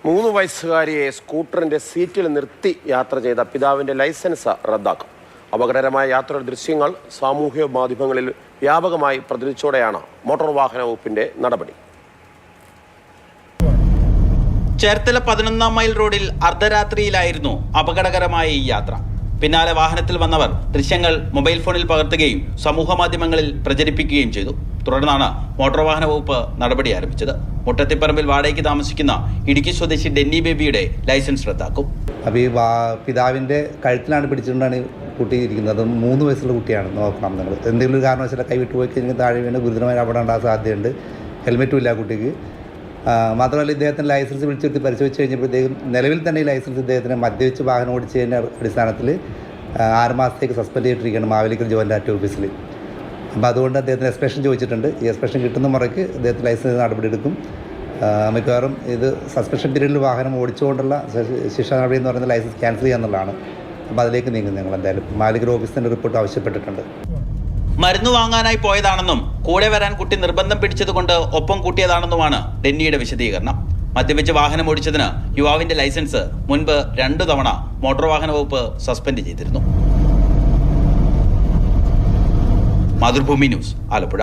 3 വയസ്സുകാരിയെ സ്കൂട്ടറിന്റെ സീറ്റിൽ നിർത്തി യാത്ര ചെയ്ത പിതാവിന്റെ ലൈസൻസ് റദ്ദാക്കും. അപകടകരമായ യാത്രയുടെ ദൃശ്യങ്ങൾ സാമൂഹ്യ മാധ്യമങ്ങളിൽ വ്യാപകമായി പ്രചരിച്ചോടെയാണ് മോട്ടോർ വാഹന വകുപ്പിന്റെ നടപടി. ചേർത്തല 11 മൈൽ റോഡിൽ അർദ്ധരാത്രിയിലായിരുന്നു അപകടകരമായ ഈ യാത്ര. പിന്നാലെ വാഹനത്തിൽ വന്നവർ ദൃശ്യങ്ങൾ മൊബൈൽ ഫോണിൽ പകർത്തുകയും സമൂഹ മാധ്യമങ്ങളിൽ പ്രചരിപ്പിക്കുകയും ചെയ്തു. തുടർന്നാണ് മോട്ടോർ വാഹന വകുപ്പ് നടപടി ആരംഭിച്ചത്. മുട്ടത്തിപ്പറമ്പിൽ വാടകയ്ക്ക് താമസിക്കുന്ന ഇടുക്കി സ്വദേശി ഡെന്നി ബേബിയുടെ ലൈസൻസ് റദ്ദാക്കും. അപ്പോൾ ഈ പിതാവിൻ്റെ കഴുത്തിലാണ് പിടിച്ചുകൊണ്ടാണ് കുട്ടി ഇരിക്കുന്നത്. 3 വയസ്സുള്ള കുട്ടിയാണ്. നോക്കണം, നിങ്ങൾ എന്തെങ്കിലും ഒരു കാരണവശാൽ കൈവിട്ട് പോയി കഴിഞ്ഞാൽ താഴെ വീണ് ഗുരുതരമായ അപകടം ഉണ്ടാകാൻ സാധ്യതയുണ്ട്. ഹെൽമെറ്റും ഇല്ല കുട്ടിക്ക്. മാത്രമല്ല, ഇദ്ദേഹത്തിന് ലൈസൻസ് വിളിച്ചെടുത്ത് പരിശോധിച്ച് കഴിഞ്ഞപ്പോഴത്തേക്കും നിലവിൽ തന്നെ ഈ ലൈസൻസ് ഇദ്ദേഹത്തിന് മദ്യപിച്ച് വാഹനം ഓടിച്ചതിൻ്റെ അടിസ്ഥാനത്തിൽ 6 മാസത്തേക്ക് സസ്പെൻഡ് ചെയ്തിരിക്കുകയാണ് മാവേലിക്കൽ ജോയിൻ്റ് ആർടി ഓഫീസിൽ. അപ്പോൾ അതുകൊണ്ട് അദ്ദേഹത്തിന് എക്സ്പ്രഷൻ ചോദിച്ചിട്ടുണ്ട്. ഈ എക്സ്പ്രഷൻ കിട്ടുന്ന മുറയ്ക്ക് അദ്ദേഹത്തിന് ലൈസൻസ് നടപടി എടുക്കും. മിക്കവാറും ഇത് സസ്പെൻഷൻ പീരീഡിൽ വാഹനം ഓടിച്ചുകൊണ്ടുള്ള ശിക്ഷാ നടപടി എന്ന് പറയുന്നത് ലൈസൻസ് ക്യാൻസൽ ചെയ്യാന്നുള്ളതാണ്. അപ്പോൾ അതിലേക്ക് നീങ്ങും. ഞങ്ങൾ എന്തായാലും മാവേലിക്കൽ ഓഫീസിൻ്റെ റിപ്പോർട്ട് ആവശ്യപ്പെട്ടിട്ടുണ്ട്. മരുന്ന് വാങ്ങാനായി പോയതാണെന്നും കൂടെ വരാൻ കുട്ടി നിർബന്ധം പിടിച്ചതുകൊണ്ട് ഒപ്പം കൂട്ടിയതാണെന്നുമാണ് ഡെന്നിയുടെ വിശദീകരണം. മദ്യപിച്ച് വാഹനം ഓടിച്ചതിന് യുവാവിന്റെ ലൈസൻസ് മുൻപ് 2 തവണ മോട്ടോർ വാഹന വകുപ്പ് സസ്പെൻഡ് ചെയ്തിരുന്നു. മാതൃഭൂമി ന്യൂസ്, ആലപ്പുഴ.